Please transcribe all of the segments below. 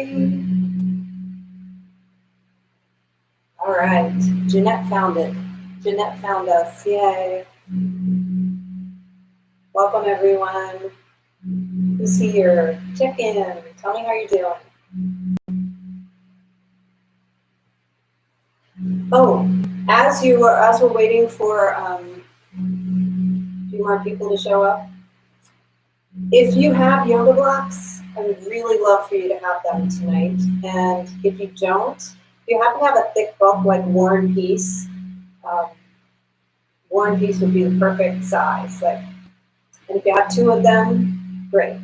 Yay. All right, Jeanette found it. Jeanette found us, yay. Welcome everyone. Who's here? Check in, tell me how you're doing. Oh, as we're waiting for a few more people to show up, if you have yoga blocks, I would really love for you to have them tonight. And if you don't, if you happen to have a thick book like War and Peace, War and Peace would be the perfect size. And if you have 2 of them, great.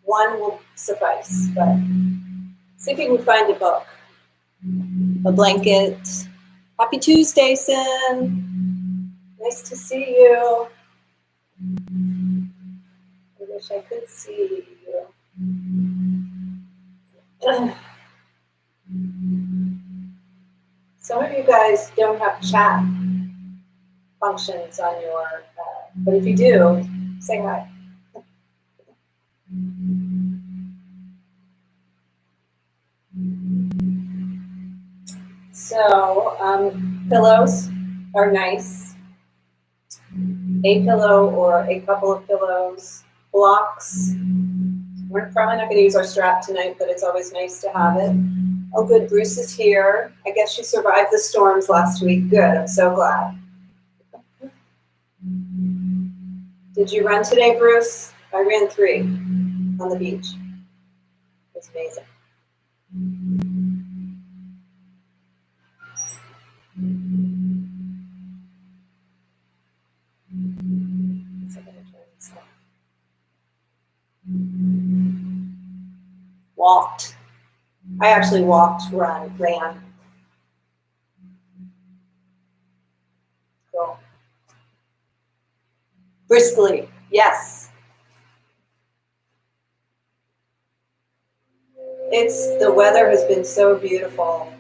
1 will suffice, but see if you can find a book, a blanket. Happy Tuesday, Sin. Nice to see you. I wish I could see you. Some of you guys don't have chat functions on your, but if you do, say hi. So, pillows are nice. A pillow or a couple of pillows. Blocks. We're probably not going to use our strap tonight, but it's always nice to have it. Oh, good. Bruce is here. I guess you survived the storms last week. Good. I'm so glad. Did you run today, Bruce? I ran 3 on the beach. It was amazing. Walked. I actually walked, ran. Cool. Briskly, yes. The weather has been so beautiful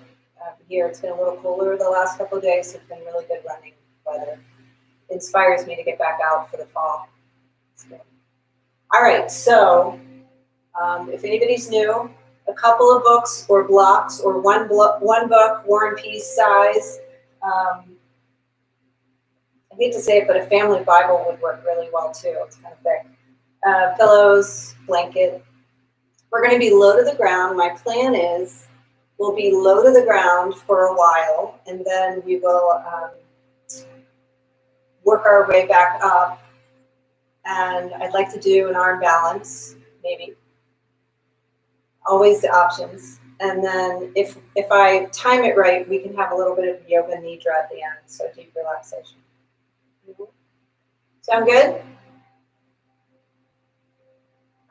here. It's been a little cooler the last couple of days. It's been really good running weather. It inspires me to get back out for the fall. All right, so if anybody's new, a couple of books or blocks or one book, War and Peace size. I hate to say it, but a family Bible would work really well too. It's kind of thick. Pillows, blanket. We're going to be low to the ground. My plan is we'll be low to the ground for a while, and then we will work our way back up. And I'd like to do an arm balance, maybe. Always the options. And then if I time it right, we can have a little bit of yoga nidra at the end, so deep relaxation. Sound good?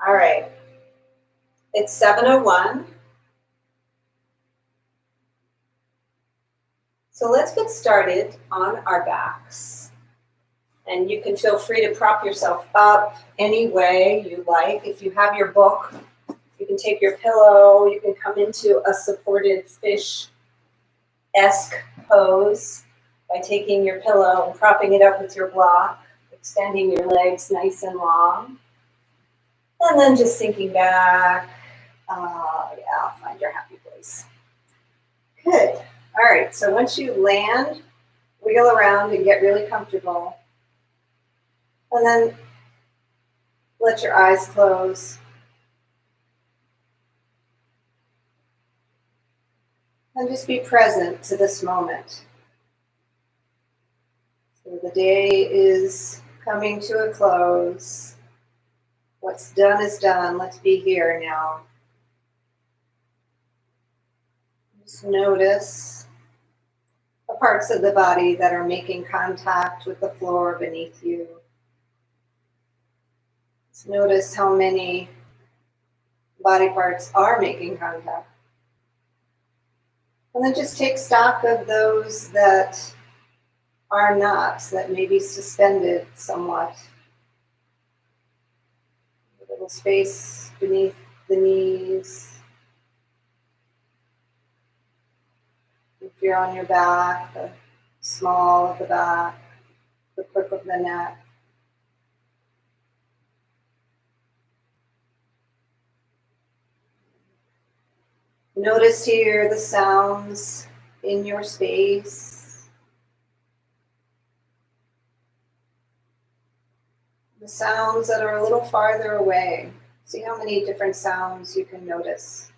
All right. It's 7:01. So let's get started on our backs. And you can feel free to prop yourself up any way you like. If you have your book, you can take your pillow. You can come into a supported fish-esque pose by taking your pillow and propping it up with your block, extending your legs nice and long. And then just sinking back. Find your happy place. Good. All right, so once you land, wiggle around and get really comfortable. And then let your eyes close. And just be present to this moment. So the day is coming to a close. What's done is done. Let's be here now. Just notice the parts of the body that are making contact with the floor beneath you. Just notice how many body parts are making contact. And then just take stock of those that are not, that may be suspended somewhat. A little space beneath the knees. If you're on your back, the small of the back, the crook of the neck. Notice here the sounds in your space, the sounds that are a little farther away. See how many different sounds you can notice.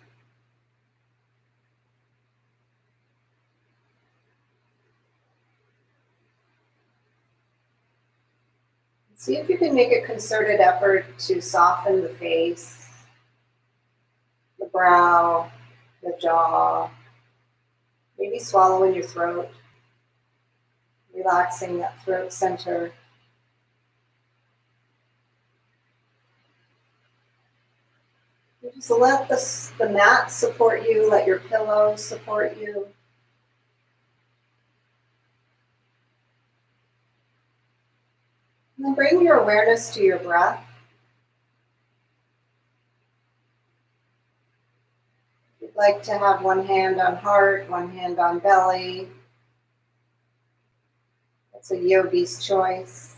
See if you can make a concerted effort to soften the face, the brow, the jaw, maybe swallow in your throat, relaxing that throat center. Just let the mat support you, let your pillow support you. And then bring your awareness to your breath. If you'd like to have one hand on heart, one hand on belly, that's a yogi's choice.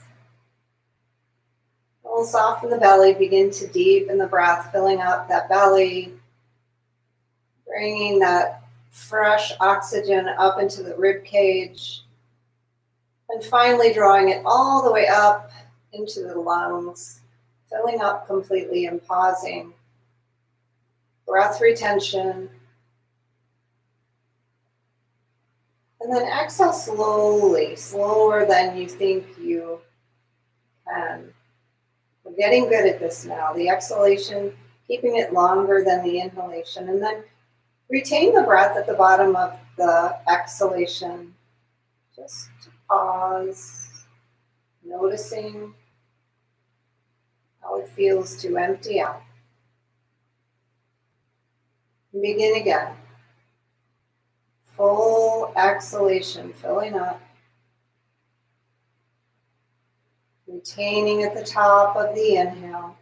We'll soften the belly, begin to deepen the breath, filling up that belly, bringing that fresh oxygen up into the rib cage, and finally drawing it all the way up into the lungs, filling up completely and pausing. Breath retention. And then exhale slowly, slower than you think you can. We're getting good at this now. The exhalation, keeping it longer than the inhalation. And then retain the breath at the bottom of the exhalation. Just pause, noticing how it feels to empty out. And begin again. Full exhalation, filling up. Retaining at the top of the inhale.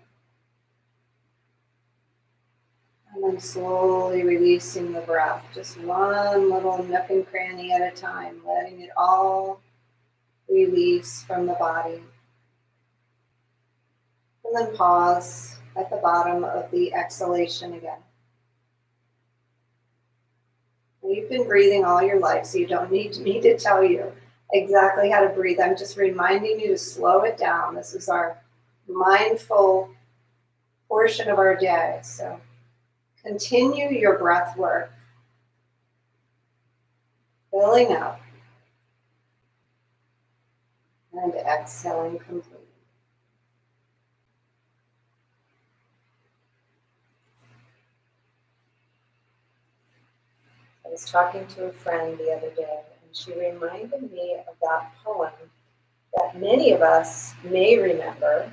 And then slowly releasing the breath. Just one little nook and cranny at a time, letting it all release from the body. And then pause at the bottom of the exhalation again. And you've been breathing all your life, so you don't need me to tell you exactly how to breathe. I'm just reminding you to slow it down. This is our mindful portion of our day. So continue your breath work. Filling up and exhaling completely. I was talking to a friend the other day, and she reminded me of that poem that many of us may remember,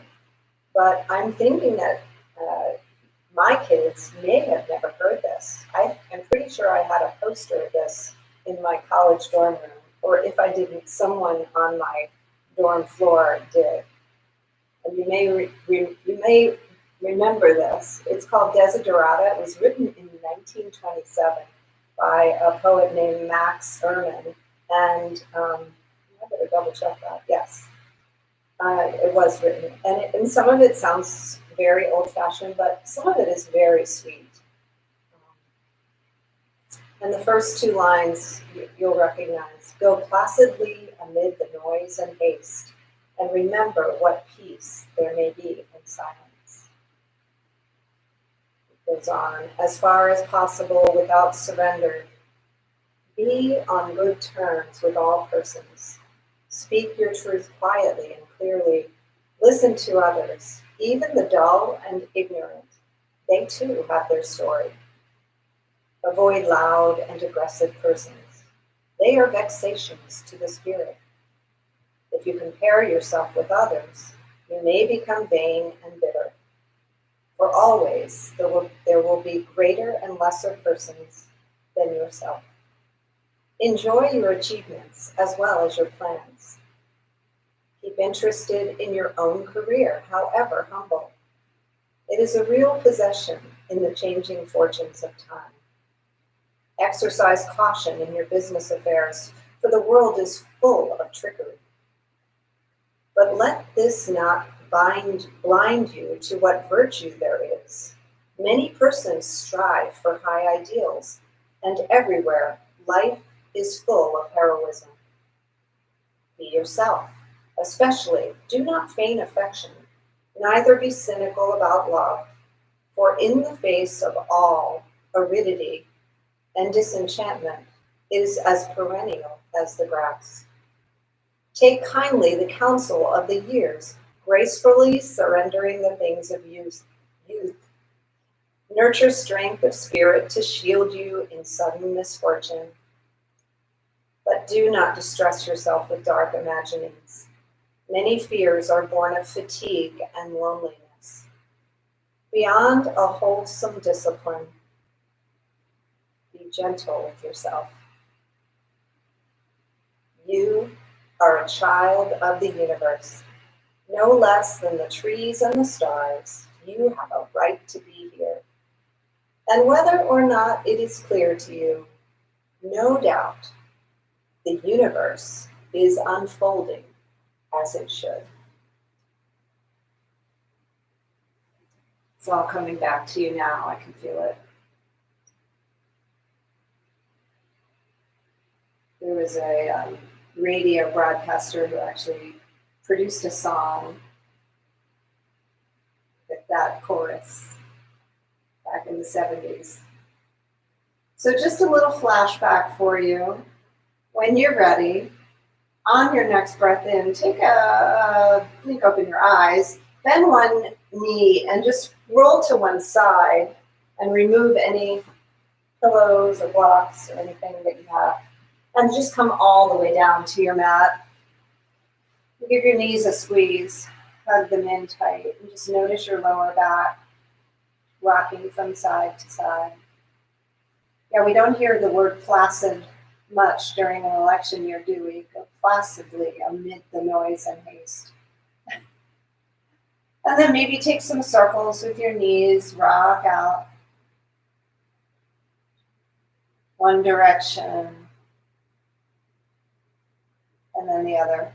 but I'm thinking that my kids may have never heard this. I'm pretty sure I had a poster of this in my college dorm room, or if I didn't, someone on my dorm floor did. And you may remember this. It's called Desiderata. It was written in 1927 by a poet named Max Ehrmann, and I better double check that. Yes, it was written, and some of it sounds very old-fashioned, but some of it is very sweet. And the first two lines you'll recognize: "Go placidly amid the noise and haste, and remember what peace there may be in silence." It goes on: "As far as possible, without surrender, be on good terms with all persons. Speak your truth quietly and clearly. Listen to others, even the dull and ignorant. They too have their story. Avoid loud and aggressive persons. They are vexations to the spirit. If you compare yourself with others, you may become vain and bitter. For always there will be greater and lesser persons than yourself. Enjoy your achievements as well as your plans. Keep interested in your own career, however humble. It is a real possession in the changing fortunes of time. Exercise caution in your business affairs, for the world is full of trickery. But let this not blind you to what virtue there is. Many persons strive for high ideals, And everywhere, life is full of heroism. Be yourself. Especially, do not feign affection, neither be cynical about love, for in the face of all aridity and disenchantment, it is as perennial as the grass. Take kindly the counsel of the years, gracefully surrendering the things of youth. Nurture strength of spirit to shield you in sudden misfortune, but do not distress yourself with dark imaginings. Many fears are born of fatigue and loneliness. Beyond a wholesome discipline, be gentle with yourself. You are a child of the universe. No less than the trees and the stars, you have a right to be here. And whether or not it is clear to you, no doubt, the universe is unfolding as it should. It's all coming back to you now. I can feel it. There was a radio broadcaster who actually produced a song with that chorus back in the 70s. So just a little flashback for you. When you're ready, on your next breath in, take a blink, open your eyes, bend one knee and just roll to one side and remove any pillows or blocks or anything that you have. And just come all the way down to your mat. Give your knees a squeeze, hug them in tight, and just notice your lower back rocking from side to side. Yeah, we don't hear the word placid much during an election year, do we? Go placidly amid the noise and haste. And then maybe take some circles with your knees, rock out. One direction, and then the other.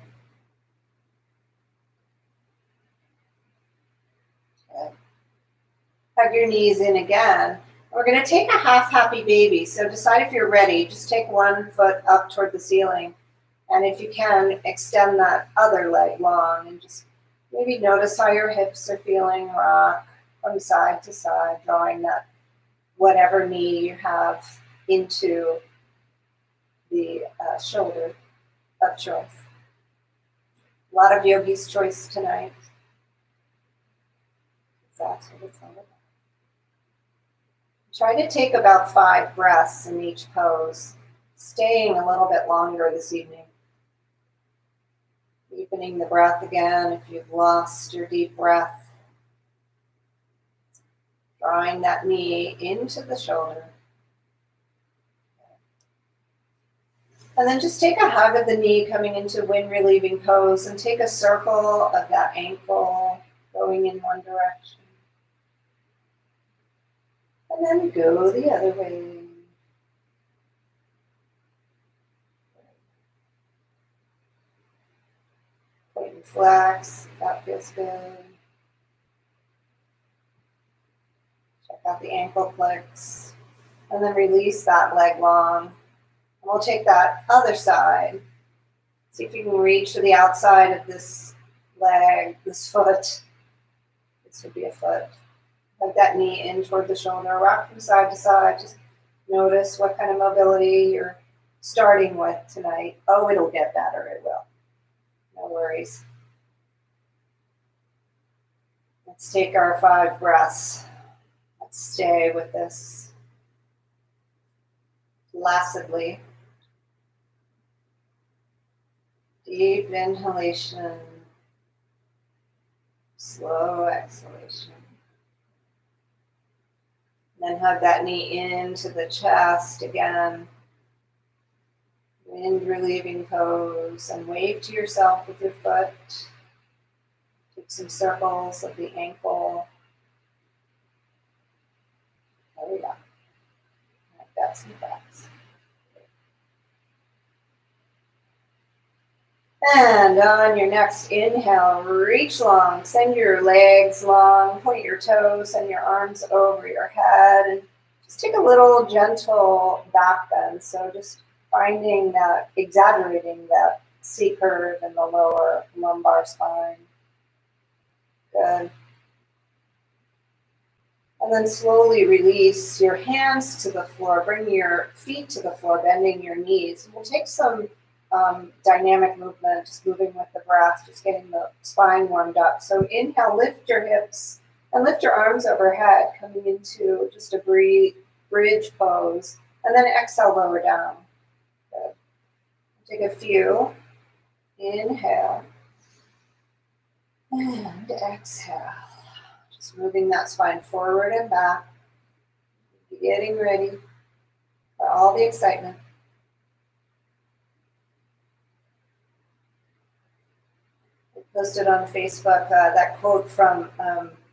Good. Hug your knees in again. We're going to take a half happy baby. So decide if you're ready. Just take one foot up toward the ceiling. And if you can, extend that other leg long and just maybe notice how your hips are feeling. Rock from side to side, drawing that whatever knee you have into the shoulder of choice. A lot of yogi's choice tonight. That's what it's all about. Try to take about 5 breaths in each pose, staying a little bit longer this evening. Deepening the breath again if you've lost your deep breath. Drawing that knee into the shoulder. And then just take a hug of the knee coming into wind relieving pose and take a circle of that ankle going in one direction. And then go the other way. Point and flex, that feels good. Check out the ankle flex. And then release that leg long. And we'll take that other side. See if you can reach to the outside of this leg, this foot. This would be a foot. Hug that knee in toward the shoulder. Rock from side to side. Just notice what kind of mobility you're starting with tonight. Oh, it'll get better. It will. No worries. Let's take our 5 breaths. Let's stay with this placidly. Deep inhalation. Slow exhalation. Then hug that knee into the chest again. Wind relieving pose and wave to yourself with your foot. Take some circles of the ankle. There we go. Like that, some breaths. And on your next inhale, reach long, send your legs long, point your toes, send your arms over your head, and Just take a little gentle back bend. So just finding that, exaggerating that C curve in the lower lumbar spine. Good. And then slowly release your hands to the floor. Bring your feet to the floor, bending your knees. We'll take some dynamic movement, just moving with the breath, just getting the spine warmed up. So inhale, lift your hips and lift your arms overhead, coming into just a bridge pose. And then exhale, lower down. Good. Take a few. Inhale. And exhale. Just moving that spine forward and back. Getting ready for all the excitement. I posted on Facebook that quote from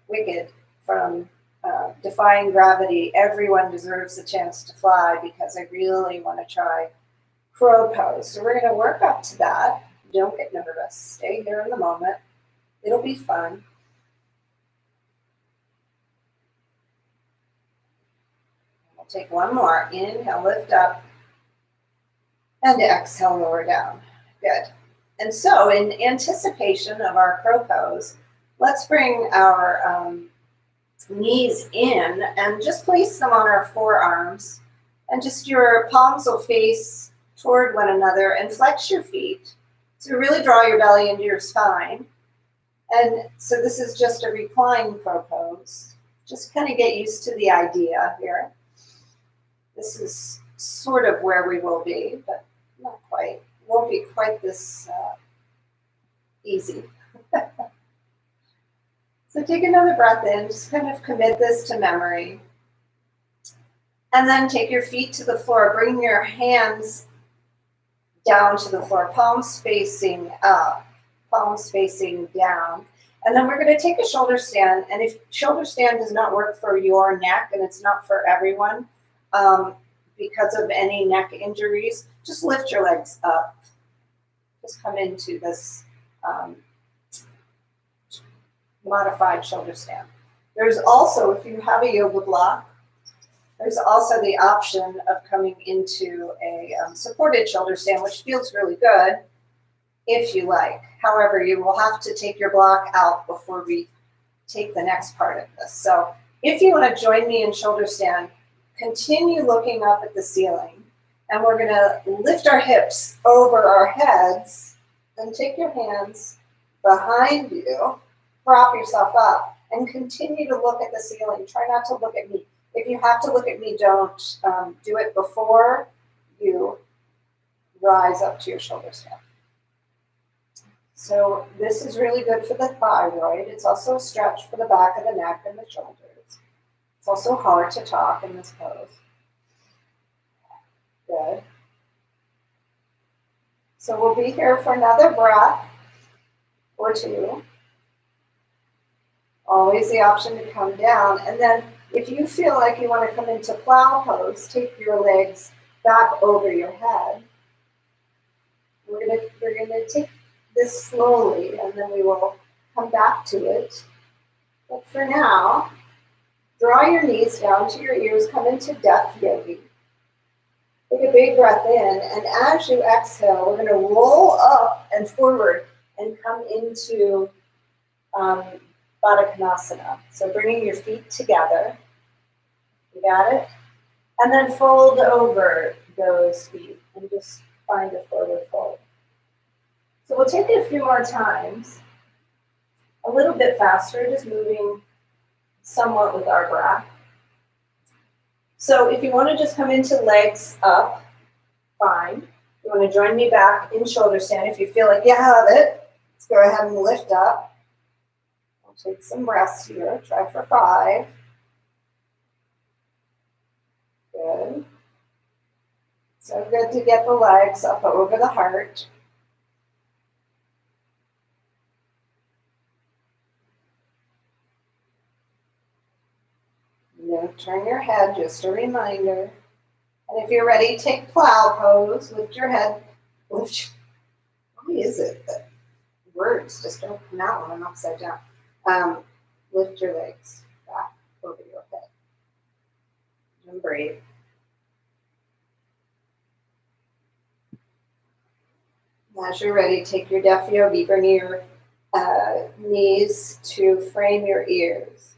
Wicked, from Defying Gravity. Everyone deserves a chance to fly, because I really want to try crow pose. So we're going to work up to that. Don't get nervous. Stay here in the moment. It'll be fun. We'll take one more. Inhale, lift up. And exhale, lower down. Good. And so in anticipation of our crow pose, let's bring our knees in and just place them on our forearms. And just your palms will face toward one another and flex your feet. So really draw your belly into your spine. And so this is just a reclined crow pose. Just kind of get used to the idea here. This is sort of where we will be, but not quite. Won't be quite this easy. So take another breath in, just kind of commit this to memory. And then take your feet to the floor. Bring your hands down to the floor, palms facing up, palms facing down. And then we're going to take a shoulder stand. And if shoulder stand does not work for your neck, and it's not for everyone, because of any neck injuries, just lift your legs up. Just come into this modified shoulder stand. There's also, if you have a yoga block, there's also the option of coming into a supported shoulder stand, which feels really good if you like. However, you will have to take your block out before we take the next part of this. So if you want to join me in shoulder stand, continue looking up at the ceiling, and we're going to lift our hips over our heads, then take your hands behind you, prop yourself up, and continue to look at the ceiling. Try not to look at me. If you have to look at me, don't do it before you rise up to your shoulder stand. So this is really good for the thyroid. It's also a stretch for the back of the neck and the shoulders. It's also hard to talk in this pose. Good. So we'll be here for another breath or two. Always the option to come down. And then if you feel like you want to come into plow pose, take your legs back over your head. We're gonna take this slowly, and then we will come back to it. But for now, draw your knees down to your ears, come into Death Yogi. Take a big breath in, and as you exhale, we're going to roll up and forward and come into Baddha Konasana. So bringing your feet together. You got it? And then fold over those feet and just find a forward fold. So we'll take it a few more times, a little bit faster, just moving somewhat with our breath. So if you want to just come into legs up, fine. If you want to join me back in shoulder stand, if you feel like you have it, let's go ahead and lift up. I'll take some breaths here. Try for 5. Good. So good to get the legs up over the heart. Don't turn your head, just a reminder. And if you're ready, take plow pose. Lift your head. Why is it that words just don't come out when I'm upside down? Lift your legs back over your head. And breathe. As you're ready, take your Deaf Yogi, bring your knees to frame your ears.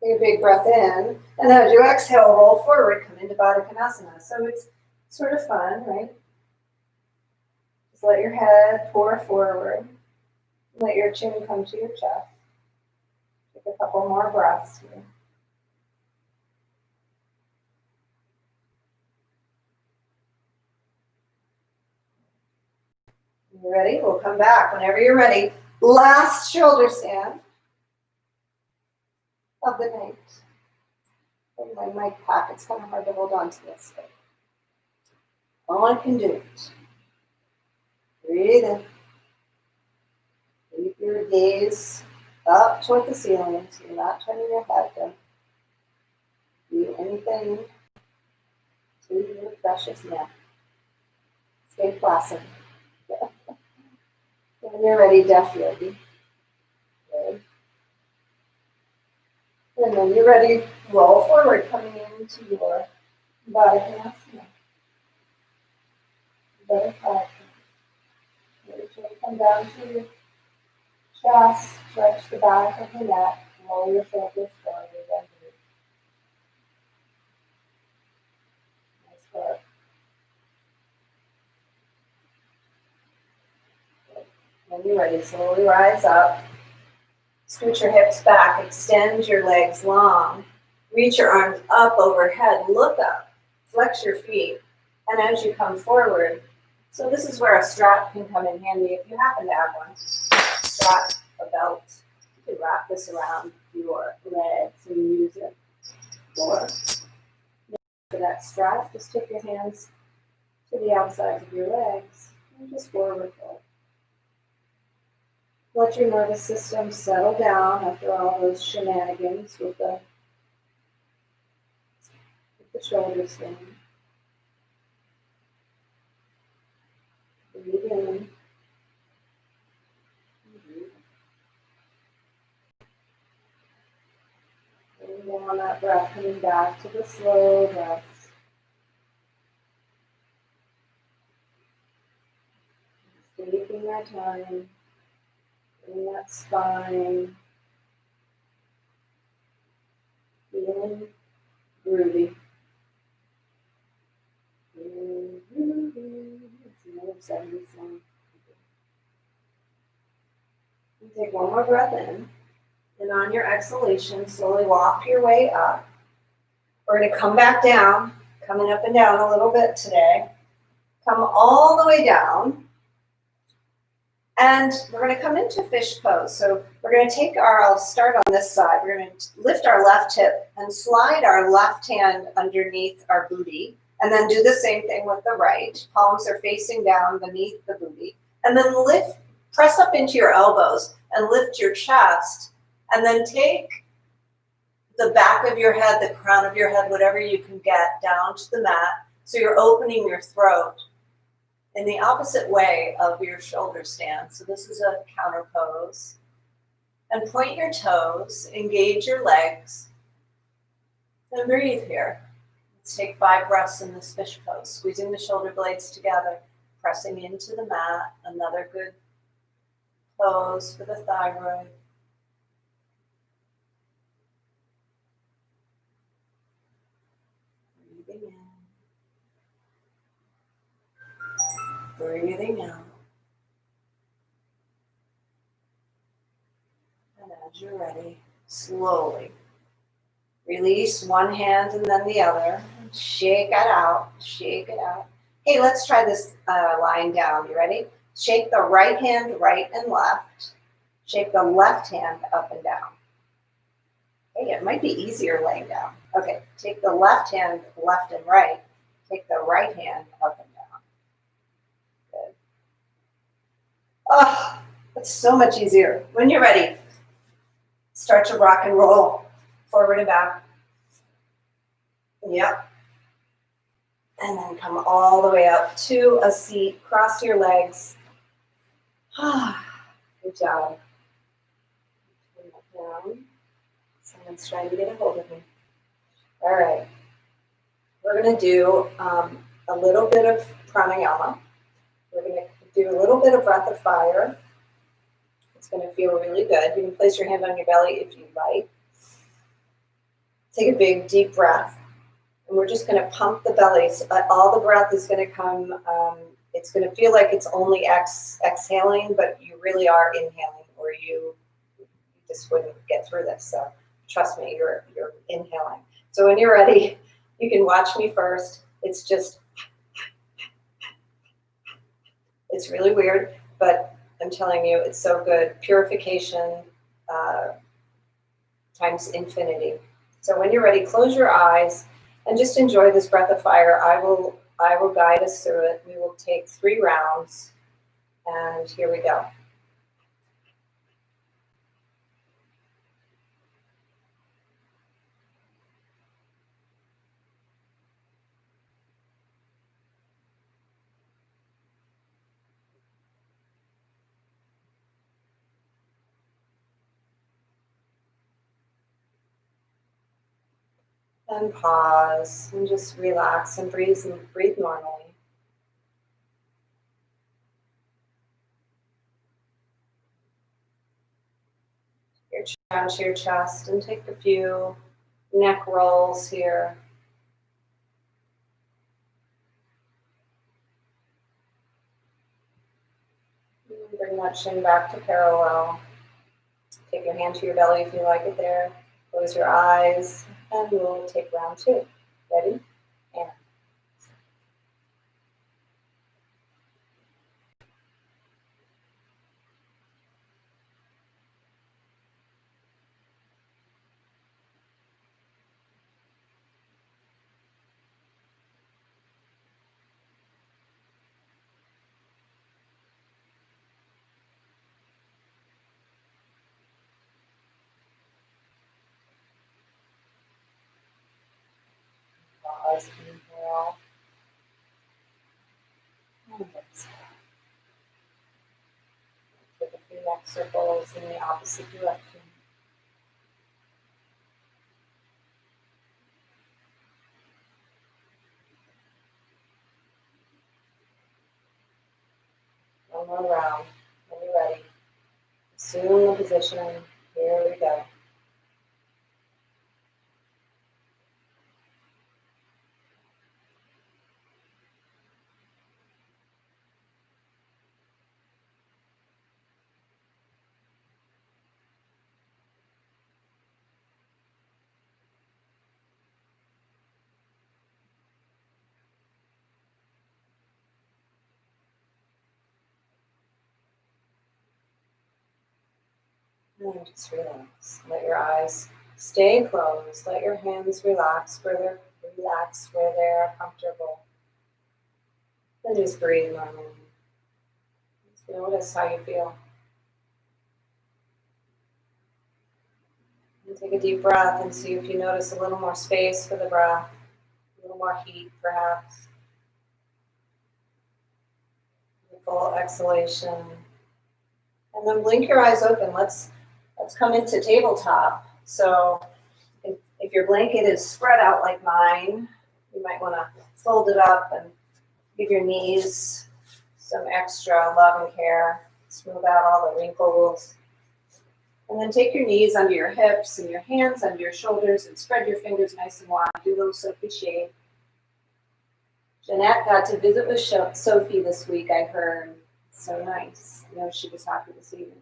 Take a big breath in, and as you exhale, roll forward, come into Baddha Konasana. So it's sort of fun, right? Just let your head pour forward. Let your chin come to your chest. Take a couple more breaths here. You ready? We'll come back whenever you're ready. Last shoulder stand of the night. And my mic pack, it's kind of hard to hold on to this, but all I can do is breathe in. Keep your gaze up toward the ceiling, so you're not turning your head to do anything to your precious neck. Stay placid. When you're ready, Deaf Yogi. Good. And when you're ready, roll forward, coming into your Baddha Konasana. Butterfly. Let your chin come down to your chest, stretch the back of the neck, roll your shoulders forward and breathe. Nice work. When you're ready, slowly rise up. Scoot your hips back, extend your legs long. Reach your arms up overhead, look up, flex your feet. And as you come forward, so this is where a strap can come in handy if you happen to have one. Strap, a belt. You can wrap this around your legs and use it. Or for that strap, just take your hands to the outsides of your legs and just forward fold. Let your nervous system settle down after all those shenanigans with the shoulder stand. Breathe in. Bring down that breath, coming back to the slow breaths. Taking our time. In that spine, feeling groovy. It's another 70 song. You take one more breath in, and on your exhalation, slowly walk your way up. We're going to come back down, coming up and down a little bit today. Come all the way down. And we're going to come into fish pose. So we're going to take I'll start on this side. We're going to lift our left hip and slide our left hand underneath our booty. And then do the same thing with the right. Palms are facing down beneath the booty. And then press up into your elbows and lift your chest. And then take the back of your head, the crown of your head, whatever you can get, down to the mat. So you're opening your throat in the opposite way of your shoulder stand. So this is a counter pose. And point your toes, engage your legs, and breathe here. Let's take 5 breaths in this fish pose, squeezing the shoulder blades together, pressing into the mat. Another good pose for the thyroid. Breathing in. Breathing out. And as you're ready, slowly release one hand and then the other. Shake it out. Shake it out. Hey, let's try this lying down. You ready? Shake the right hand right and left. Shake the left hand up and down. Hey, it might be easier laying down. Okay, take the left hand left and right. Take the right hand up and down. Good. Oh, that's so much easier. When you're ready, start to rock and roll. Forward and back. Yep. And then come all the way up to a seat. Cross your legs. Good job. Turn that down. Someone's trying to get a hold of me. All right. We're going to do a little bit of pranayama. We're going to do a little bit of breath of fire. It's going to feel really good. You can place your hand on your belly if you like. Take a big, deep breath. And we're just going to pump the belly. So all the breath is going to come. It's going to feel like it's only exhaling, but you really are inhaling, or you just wouldn't get through this. So trust me, you're inhaling. So when you're ready, you can watch me first. It's really weird, but I'm telling you, it's so good. Purification times infinity. So when you're ready, close your eyes and just enjoy this breath of fire. I will guide us through it. We will take 3 rounds, and here we go. And pause and just relax and breathe normally. Your chin down to your chest and take a few neck rolls here. Bring that chin back to parallel. Take your hand to your belly if you like it there. Close your eyes, and we'll take round 2. Ready? And pause, inhale, and exhale. Take a few neck circles in the opposite direction. One more round. When you're ready, assume the position. Here we go. And just relax. Let your eyes stay closed. Let your hands relax where they're comfortable. And just breathe normally. Just notice how you feel. And take a deep breath and see if you notice a little more space for the breath, a little more heat perhaps. Full exhalation. And then blink your eyes open. Let's come into tabletop. So if your blanket is spread out like mine, you might want to fold it up and give your knees some extra love and care. Smooth out all the wrinkles. And then take your knees under your hips and your hands under your shoulders and spread your fingers nice and wide. Do a little Sophie shade. Jeanette got to visit with Sophie this week, I heard. So nice. I know she was happy this evening.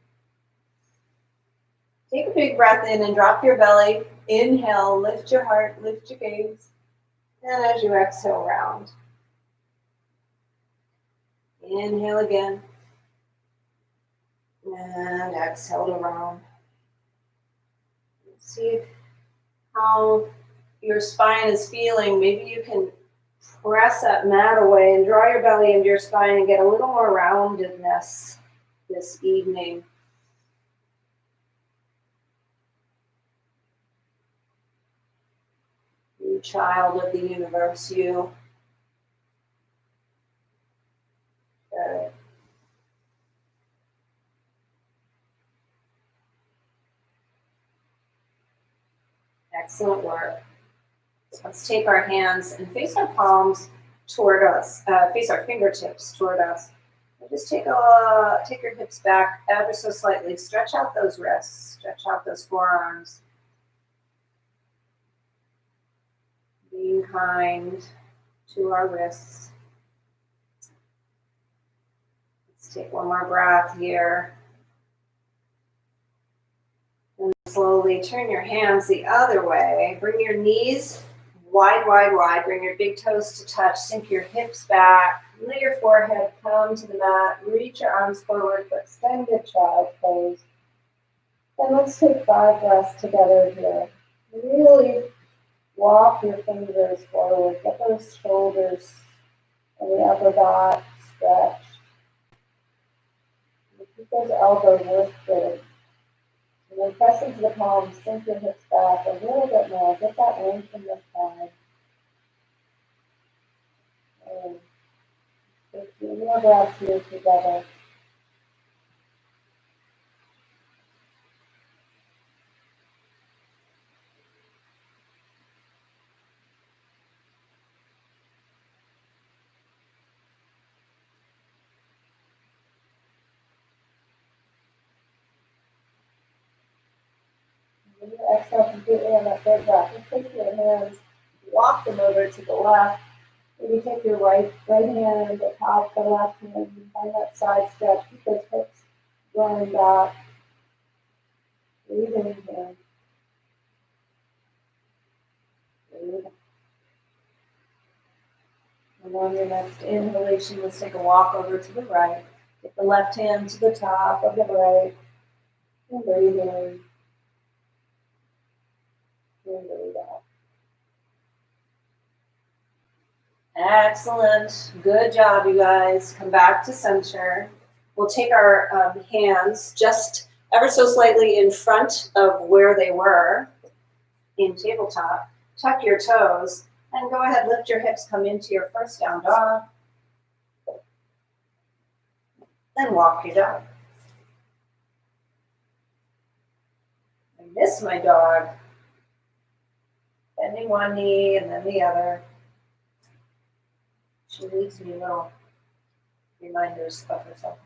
Take a big breath in and drop your belly. Inhale, lift your heart, lift your gaze. And as you exhale, round. Inhale again. And exhale to round. See how your spine is feeling. Maybe you can press that mat away and draw your belly into your spine and get a little more roundedness this evening. You child of the universe, you. Good. Excellent work. Let's take our hands and face our palms toward us, face our fingertips toward us. And just take your hips back ever so slightly. Stretch out those wrists, stretch out those forearms. Being kind to our wrists. Let's take one more breath here. And slowly turn your hands the other way. Bring your knees wide, wide, wide. Bring your big toes to touch. Sink your hips back. Let your forehead come to the mat. Reach your arms forward for extended child pose. And let's take 5 breaths together here. Really walk your fingers forward. Get those shoulders and the upper back stretched. Keep those elbows lifted. And then press into the palms, sink your hips back a little bit more. Get that length in the spine. And take a few more breaths here together. When you exhale completely on that third breath, just take your hands, walk them over to the left. Maybe take your right hand atop the left hand and find that side stretch. Keep those hips going back. Breathe in here. Breathe. And on your next inhalation, let's take a walk over to the right. Get the left hand to the top of the right. And breathe in. And breathe out. Excellent. Good job, you guys. Come back to center. We'll take our hands just ever so slightly in front of where they were in tabletop. Tuck your toes and go ahead, lift your hips, come into your first down dog. Then walk your dog. I miss my dog. Bending one knee and then the other. She leaves me little reminders of herself.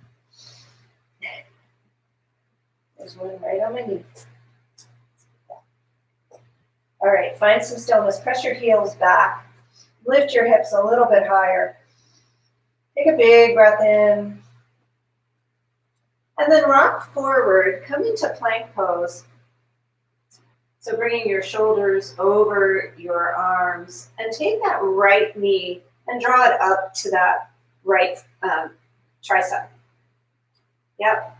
There's one right on my knee. All right, find some stillness. Press your heels back. Lift your hips a little bit higher. Take a big breath in. And then rock forward. Come into plank pose. So bringing your shoulders over your arms. And take that right knee and draw it up to that right tricep. Yep.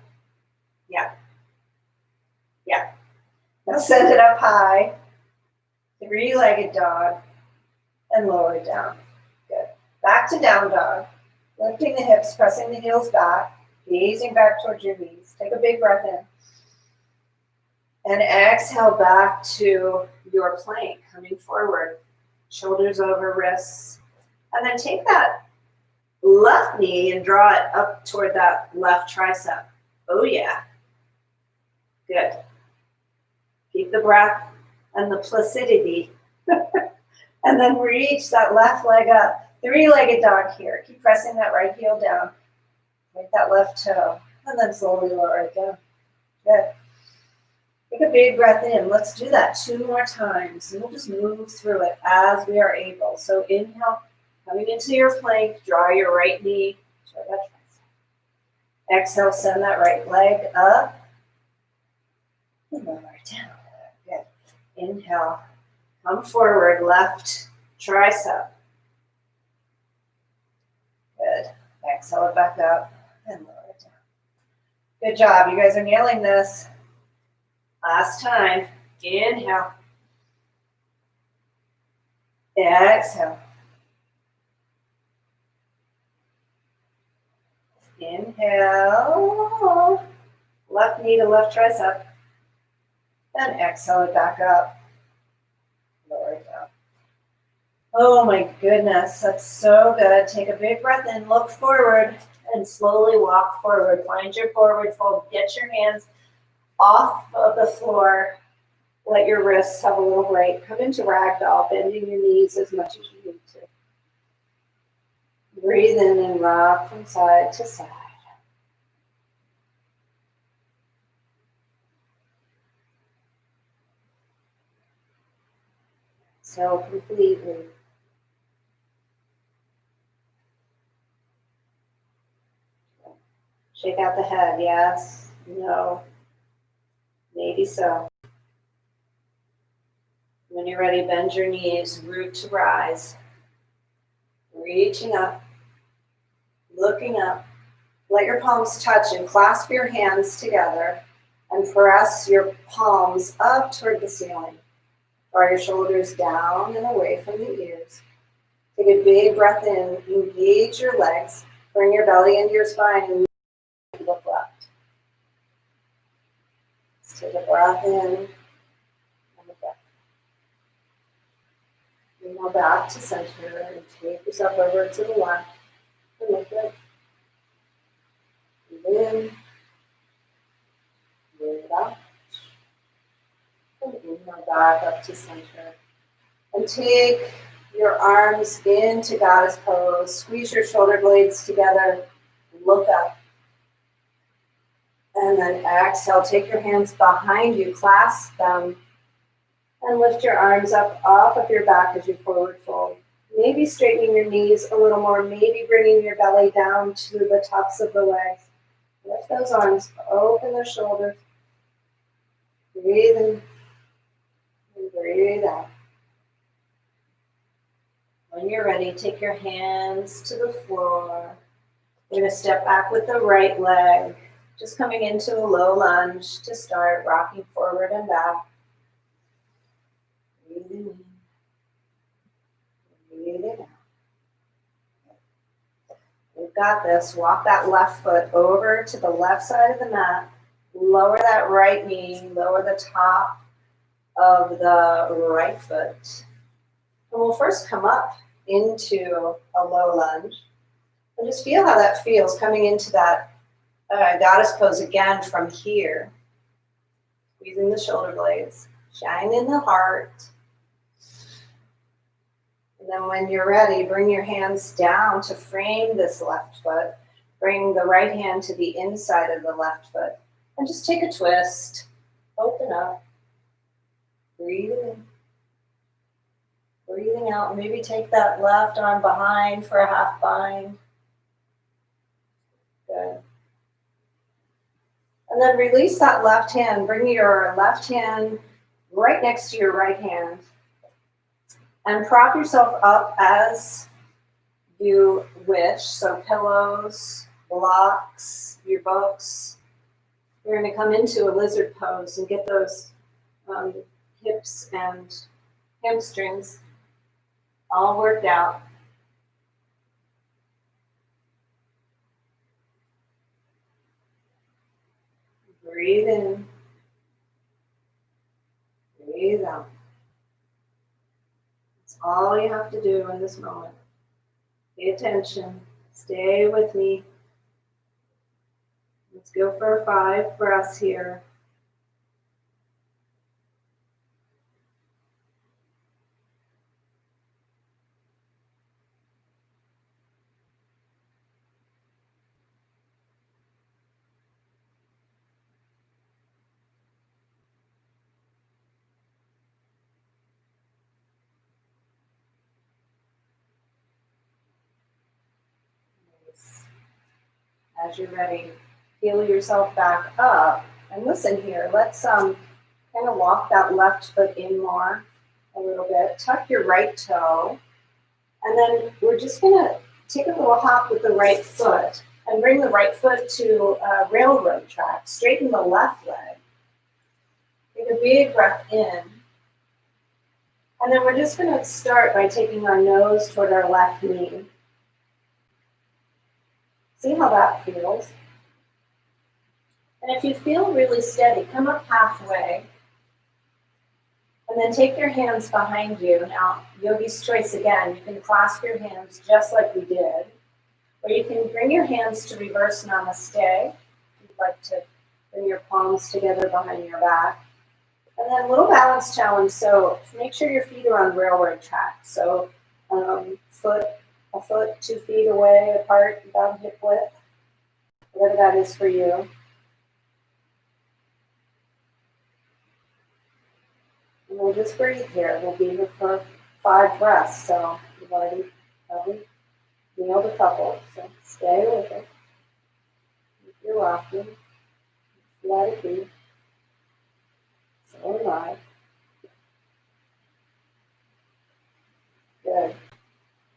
Yep. Yep. Now send it up high. 3-legged dog. And lower it down. Good. Back to down dog. Lifting the hips, pressing the heels back. Gazing back towards your knees. Take a big breath in. And exhale back to your plank. Coming forward. Shoulders over wrists. And then take that left knee and draw it up toward that left tricep. Oh yeah. Good. Keep the breath and the placidity. And then reach that left leg up. 3-legged dog here. Keep pressing that right heel down. Make that left toe. And then slowly lower it down. Good. Take a big breath in. Let's do that 2 more times. And we'll just move through it as we are able. So inhale. Coming into your plank, draw your right knee. Exhale, send that right leg up. And lower it down. Good. Inhale. Come forward, left tricep. Good. Exhale it back up and lower it down. Good job. You guys are nailing this. Last time. Inhale. Exhale. Inhale, left knee to left tricep, and exhale it back up, lower it down. Oh my goodness, that's so good. Take a big breath in, look forward, and slowly walk forward. Find your forward fold, get your hands off of the floor, Let your wrists have a little break. Come into ragdoll, bending your knees as much as you need to. Breathe in and rock from side to side. So completely. Shake out the head, yes, no, maybe so. When you're ready, bend your knees, root to rise. Reaching up, looking up. Let your palms touch and clasp your hands together and press your palms up toward the ceiling. Draw your shoulders down and away from the ears. Take a big breath in, engage your legs, bring your belly into your spine and look left. Let's take a breath in and look back. And now back to center and take yourself over to the left and look right. Breathe in, breathe out, and inhale back up to center. And take your arms into goddess pose. Squeeze your shoulder blades together. Look up. And then exhale. Take your hands behind you. Clasp them. And lift your arms up off of your back as you forward fold. Maybe straightening your knees a little more. Maybe bringing your belly down to the tops of the legs. Lift those arms. Open the shoulders. Breathe in. And breathe out. When you're ready, take your hands to the floor. You're going to step back with the right leg, just coming into a low lunge to start, rocking forward and back. Breathing in, breathing out. You've got this. Walk that left foot over to the left side of the mat. Lower that right knee, lower the top of the right foot. And we'll first come up into a low lunge. And just feel how that feels coming into that goddess pose again from here. Squeezing the shoulder blades, shine in the heart. And then when you're ready, bring your hands down to frame this left foot. Bring the right hand to the inside of the left foot. And just take a twist. Open up. Breathe in. Breathing out. Maybe take that left arm behind for a half bind. Good. And then release that left hand. Bring your left hand right next to your right hand. And prop yourself up as you wish. So pillows, blocks, your books. You're going to come into a lizard pose and get those hips and hamstrings all worked out. Breathe in. Breathe out. That's all you have to do in this moment. Pay attention. Stay with me. Let's go for 5 breaths here. As you're ready, peel yourself back up. And listen here, let's kind of walk that left foot in more a little bit. Tuck your right toe. And then we're just going to take a little hop with the right foot and bring the right foot to a railroad track. Straighten the left leg. Take a big breath in. And then we're just going to start by taking our nose toward our left knee. See how that feels. And if you feel really steady, come up halfway. And then take your hands behind you. Now, yogi's choice again. You can clasp your hands just like we did. Or you can bring your hands to reverse namaste. If you'd like to bring your palms together behind your back. And then a little balance challenge. So make sure your feet are on railroad tracks. So a foot, 2 feet away apart, about hip width, whatever that is for you. And we'll just breathe here. We'll be here for 5 breaths. So you've already probably nailed a couple. So stay with it. If you're rocking, let it be. So am I. Good.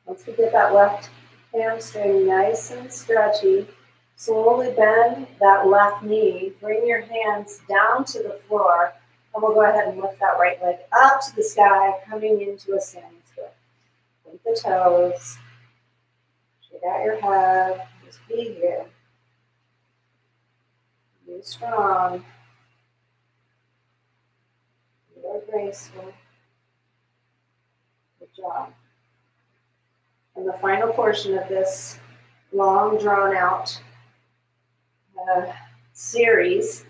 Once we get that left hamstring nice and stretchy, slowly bend that left knee. Bring your hands down to the floor. And we'll go ahead and lift that right leg up to the sky, coming into a standing split. Point the toes. Shake out your head. Just be here. Be strong. You're graceful. Good job. And the final portion of this long, drawn-out series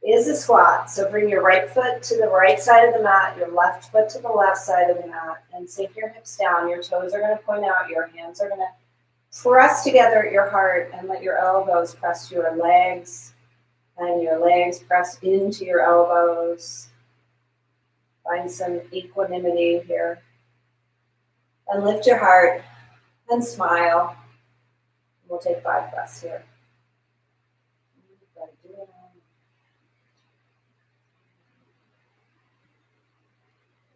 is a squat. So bring your right foot to the right side of the mat, your left foot to the left side of the mat, and sink your hips down. Your toes are going to point out. Your hands are going to press together at your heart, and let your elbows press to your legs, and your legs press into your elbows. Find some equanimity here. And lift your heart and smile. We'll take 5 breaths here.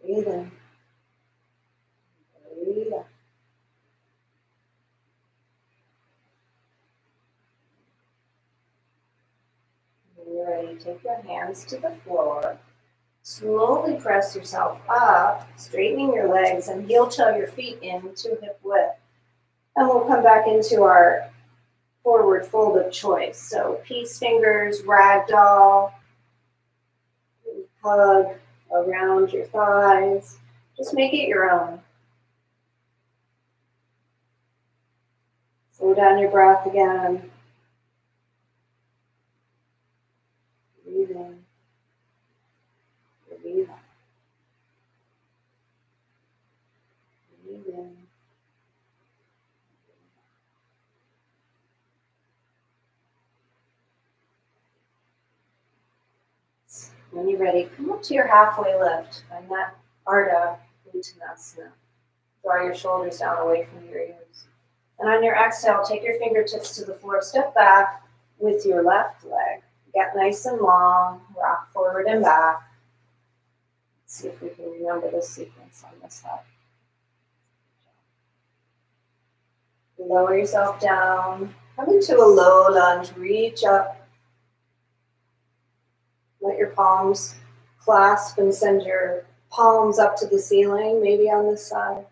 Breathe in. Breathe out. When you're ready, take your hands to the floor. Slowly press yourself up, straightening your legs, and heel toe your feet into hip width. And we'll come back into our forward fold of choice. So peace fingers, ragdoll, hug around your thighs. Just make it your own. Slow down your breath again. Breathe in. Breathe out. Breathe in. When you're ready, come up to your halfway lift. Find that Ardha Uttanasana. Draw your shoulders down away from your ears. And on your exhale, take your fingertips to the floor. Step back with your left leg. Get nice and long. Rock forward and back. Let's see if we can remember this sequence on this side. Lower yourself down. Come into a low lunge. Reach up. Let your palms clasp and send your palms up to the ceiling, maybe on this side.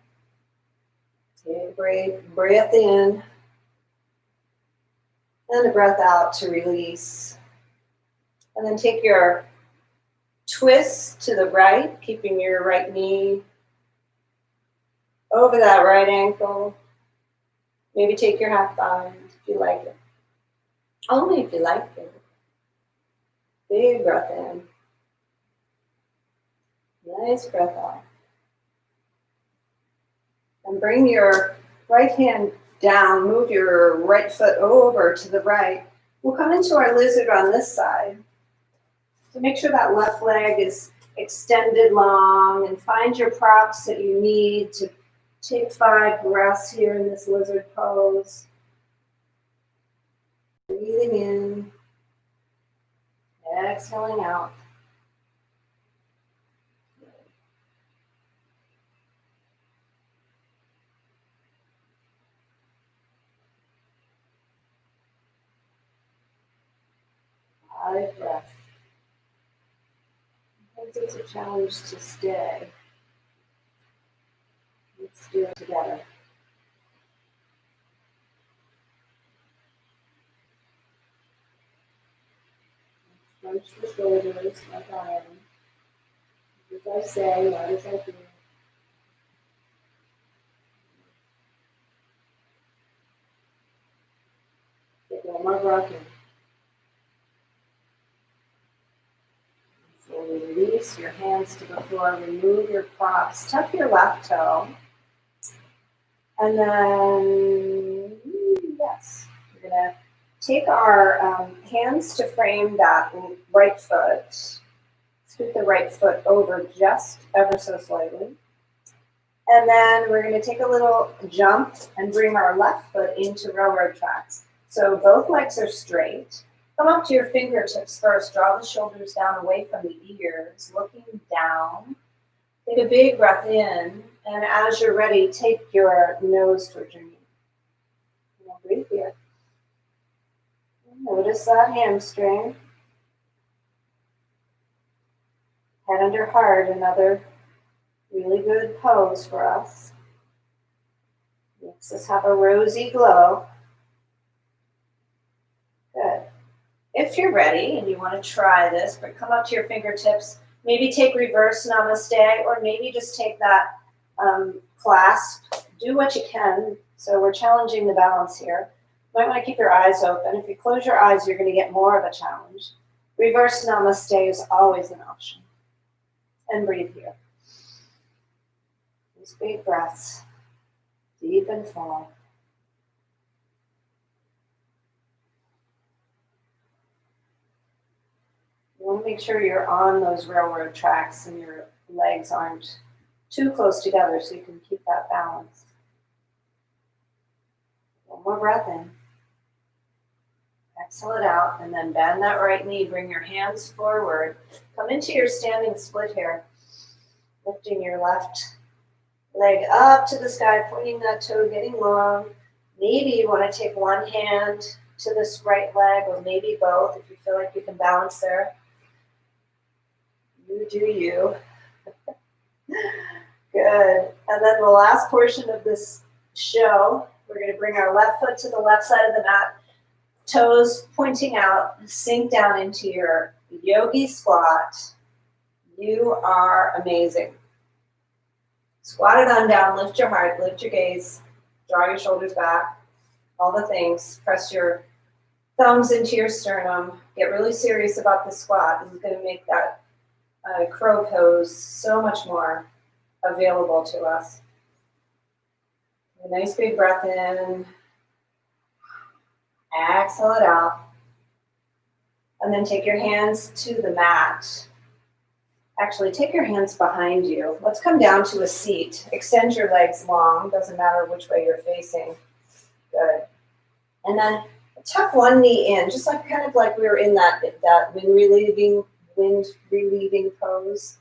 Take a breath in and a breath out to release. And then take your twist to the right, keeping your right knee over that right ankle. Maybe take your half bind if you like it. Only if you like it. Big breath in. Nice breath out. And bring your right hand down. Move your right foot over to the right. We'll come into our lizard on this side. So make sure that left leg is extended long, and find your props that you need to take 5 breaths here in this lizard pose. Breathing in, exhaling out. Five breaths. Sometimes it's a challenge to stay. Let's do it together. Let's crunch the shoulders like iron. As I say, not as I do. Take one more breath in. Release your hands to the floor, remove your props, tuck your left toe, and then, yes, we're gonna take our hands to frame that right foot, scoot the right foot over just ever so slightly, and then we're gonna take a little jump and bring our left foot into railroad tracks. So both legs are straight. Come up to your fingertips first. Draw the shoulders down away from the ears, looking down. Take a big breath in, and as you're ready, take your nose towards your knee. Now breathe here. Notice that hamstring. Head under heart, another really good pose for us. Makes us have a rosy glow. Good. If you're ready and you want to try this, but come up to your fingertips, maybe take reverse namaste, or maybe just take that clasp. Do what you can. So we're challenging the balance here. You might want to keep your eyes open. If you close your eyes, you're going to get more of a challenge. Reverse namaste is always an option. And breathe here. These big breaths, deep and full. You want to make sure you're on those railroad tracks and your legs aren't too close together so you can keep that balance. One more breath in. Exhale it out, and then bend that right knee. Bring your hands forward. Come into your standing split here. Lifting your left leg up to the sky, pointing that toe, getting long. Maybe you want to take one hand to this right leg, or maybe both if you feel like you can balance there. You do you. Good. And then the last portion of this show, we're going to bring our left foot to the left side of the mat, toes pointing out, sink down into your yogi squat. You are amazing. Squat it on down, lift your heart, lift your gaze, draw your shoulders back, all the things. Press your thumbs into your sternum. Get really serious about the squat. This is going to make that crow pose so much more available to us. A nice big breath in. Exhale it out. And then take your hands to the mat. Actually, take your hands behind you. Let's come down to a seat. Extend your legs long. Doesn't matter which way you're facing. Good. And then tuck one knee in, just like kind of like we were in that wind relieving pose.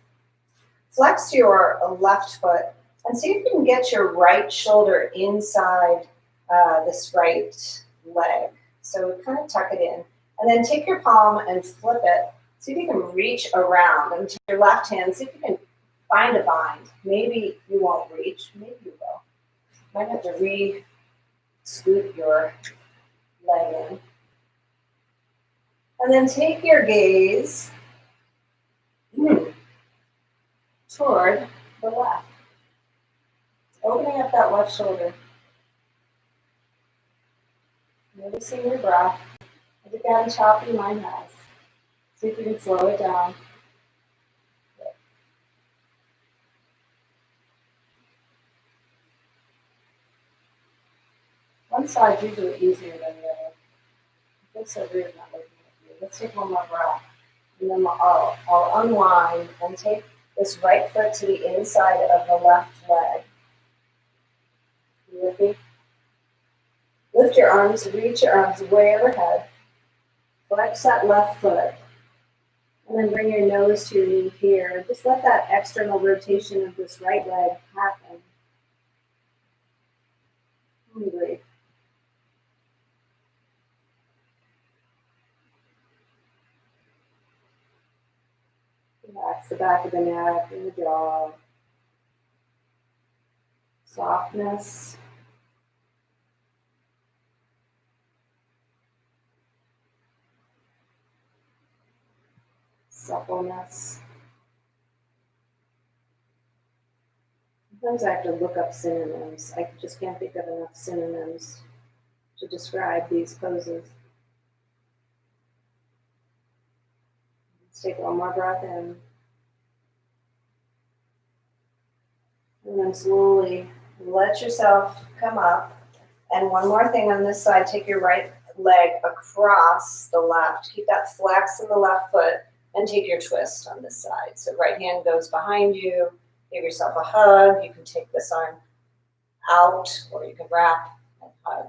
Flex your left foot and see if you can get your right shoulder inside this right leg. So kind of tuck it in. And then take your palm and flip it. See if you can reach around. And to your left hand, see if you can find a bind. Maybe you won't reach. Maybe you will. Might have to re-scoot your leg in. And then take your gaze toward the left. Opening up that left shoulder. Noticing your breath. If you got a choppy mind has. See if you can slow it down. Good. One side's usually easier than the other. It feels so weird not looking at you. Let's take one more breath. And then I'll unwind and take this right foot to the inside of the left leg. You with me? Lift your arms, reach your arms way overhead. Flex that left foot. And then bring your nose to your knee here. Just let that external rotation of this right leg happen. And breathe. Relax the back of the neck and the jaw. Softness. Suppleness. Sometimes I have to look up synonyms. I just can't think of enough synonyms to describe these poses. Let's take one more breath in. And then slowly let yourself come up. And one more thing on this side, take your right leg across the left. Keep that flex in the left foot and take your twist on this side. So right hand goes behind you. Give yourself a hug. You can take this arm out or you can wrap and hug.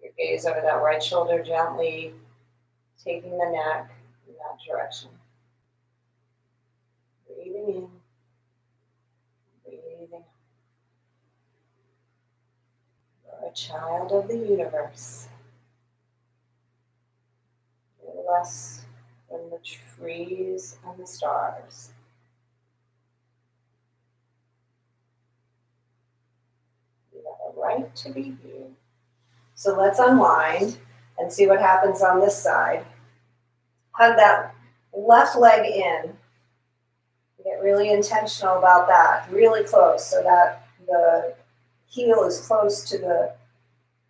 Your gaze over that right shoulder, gently taking the neck in that direction. Breathing in, breathing out. You're a child of the universe. You're less than the trees and the stars. You have a right to be here. So let's unwind and see what happens on this side. Hug that left leg in. Get really intentional about that, really close, so that the heel is close to the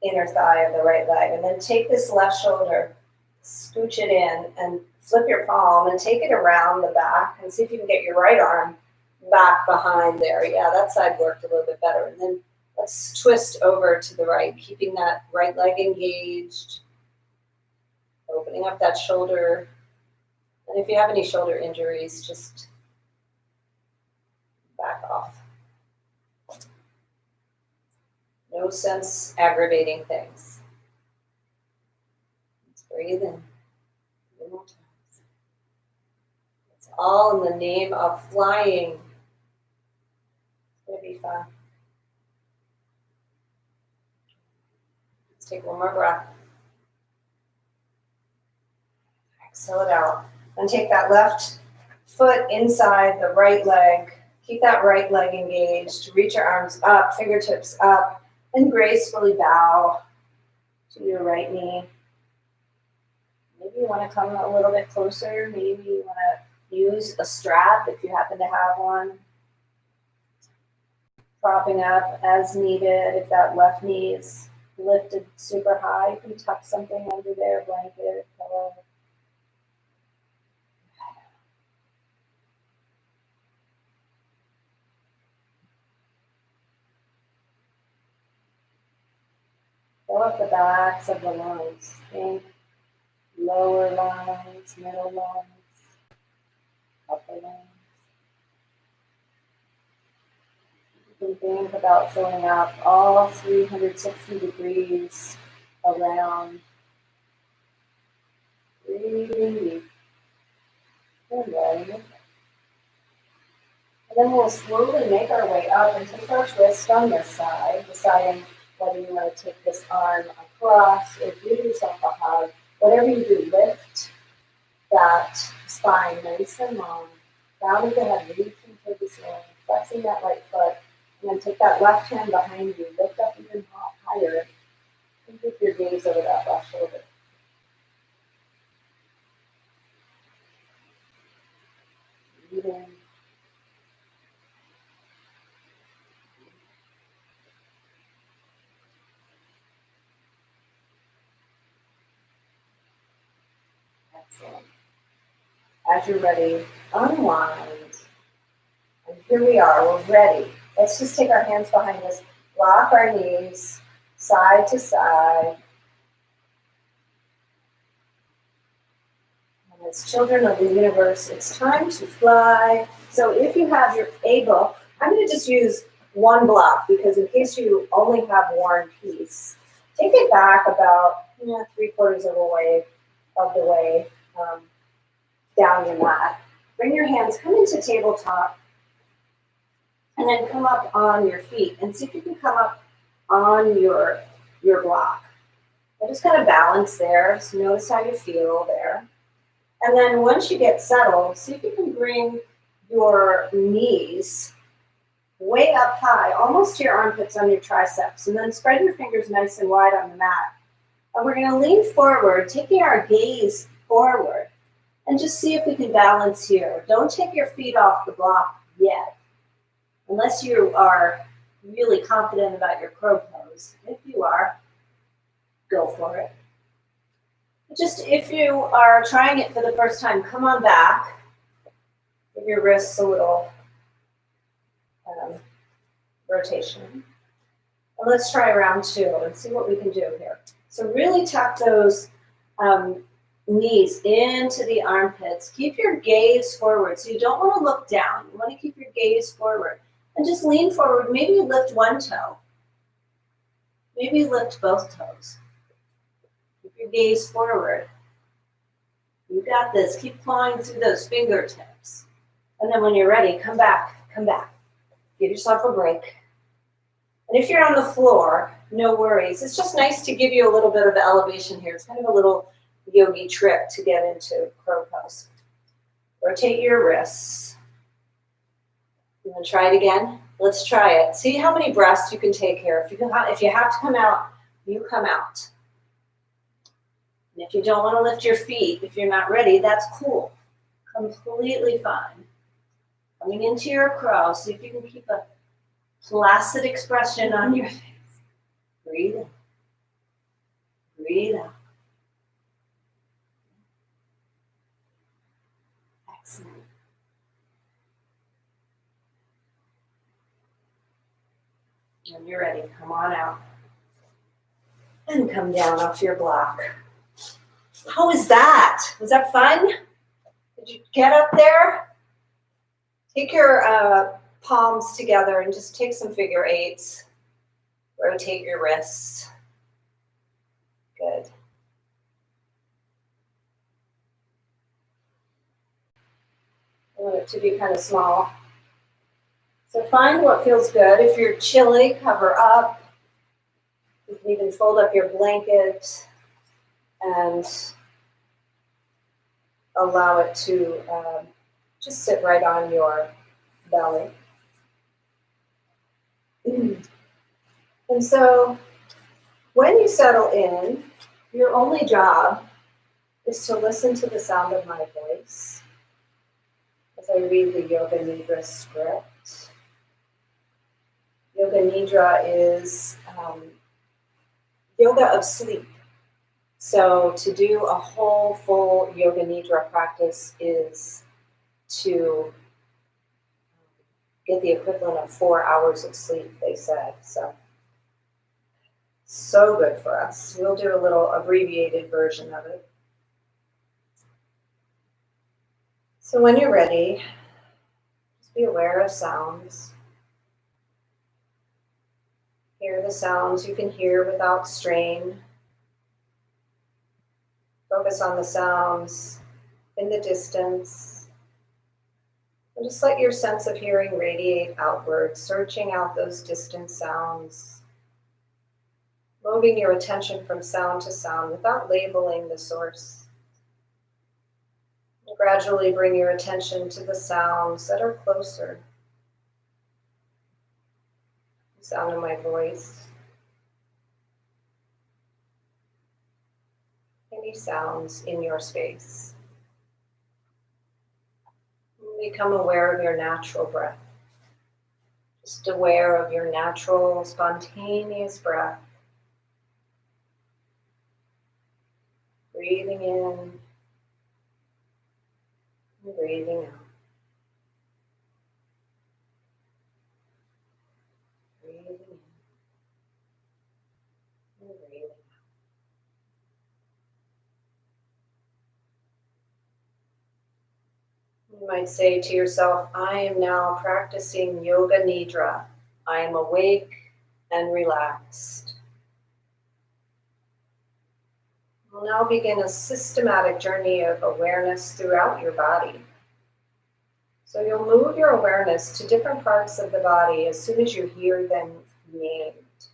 inner thigh of the right leg. And then take this left shoulder, scooch it in, and flip your palm and take it around the back and see if you can get your right arm back behind there. Yeah, that side worked a little bit better. And then let's twist over to the right, keeping that right leg engaged, opening up that shoulder. And if you have any shoulder injuries, just back off. No sense aggravating things. Let's breathe in. 2 more times. It's all in the name of flying. It's going to be fun. Let's take one more breath. Exhale it out. And take that left foot inside the right leg. Keep that right leg engaged. Reach your arms up, fingertips up, and gracefully bow to your right knee. Maybe you want to come a little bit closer. Maybe you want to use a strap if you happen to have one. Propping up as needed. If that left knee is lifted super high, you can tuck something under there, blanket, pillow. Fill up the backs of the lungs. Think lower lungs, middle lungs, upper lungs. You can think about filling up all 360 degrees around. Breathing deep. And letting it go. And then we'll slowly make our way up and take our twist on this side, deciding whether you want to take this arm across or give yourself a hug. Whatever you do, lift that spine nice and long, down of the head, reaching toward the ceiling, flexing that right foot, and then take that left hand behind you, lift up even higher, and keep your gaze over that left shoulder. Breathe in. Excellent. As you're ready, unwind. And here we are, we're ready. Let's just take our hands behind us, lock our knees, side to side. And as children of the universe, it's time to fly. So if you have a book, I'm going to just use one block because in case you only have one piece, take it back about 3/4 of the way down your mat. Bring your hands, come into tabletop, and then come up on your feet and see if you can come up on your block. And just kind of balance there. So notice how you feel there. And then once you get settled, see if you can bring your knees way up high, almost to your armpits on your triceps. And then spread your fingers nice and wide on the mat. And we're going to lean forward, taking our gaze forward. And just see if we can balance here. Don't take your feet off the block yet. Unless you are really confident about your crow pose. If you are, go for it. Just if you are trying it for the first time, come on back. Give your wrists a little rotation. And let's try round 2 and see what we can do here. So really tuck those knees into the armpits. Keep your gaze forward. So you don't want to look down. You want to keep your gaze forward. And just lean forward. Maybe you lift one toe. Maybe you lift both toes. Keep your gaze forward. You got this. Keep clawing through those fingertips. And then when you're ready, come back, come back. Give yourself a break. And if you're on the floor, no worries. It's just nice to give you a little bit of elevation here. It's kind of a little yogi trick to get into crow pose. Rotate your wrists. You want to try it again? Let's try it. See how many breaths you can take here. If you have to come out, you come out. And if you don't want to lift your feet, if you're not ready, that's cool. Completely fine. Coming into your crow, see if you can keep a placid expression on your face. Breathe in. Breathe out. Excellent. When you're ready, come on out. And come down off your block. How was that? Was that fun? Did you get up there? Take your palms together and just take some figure eights. Rotate your wrists. Good. I want it to be kind of small. So find what feels good. If you're chilly, cover up. You can even fold up your blanket and allow it to just sit right on your belly. And so when you settle in, your only job is to listen to the sound of my voice as I read the Yoga Nidra script. Yoga Nidra is yoga of sleep. So to do a whole full Yoga Nidra practice is to get the equivalent of 4 hours of sleep, they said. So good for us. We'll do a little abbreviated version of it. So when you're ready, just be aware of sounds. Hear the sounds you can hear without strain. Focus on the sounds in the distance. And just let your sense of hearing radiate outward, searching out those distant sounds. Moving your attention from sound to sound without labeling the source. And gradually bring your attention to the sounds that are closer. The sound of my voice. Any sounds in your space. Become aware of your natural breath. Just aware of your natural, spontaneous breath. Breathing in and breathing out. Breathing in and breathing out. You might say to yourself, I am now practicing Yoga Nidra. I am awake and relaxed. We'll now begin a systematic journey of awareness throughout your body. So you'll move your awareness to different parts of the body as soon as you hear them named.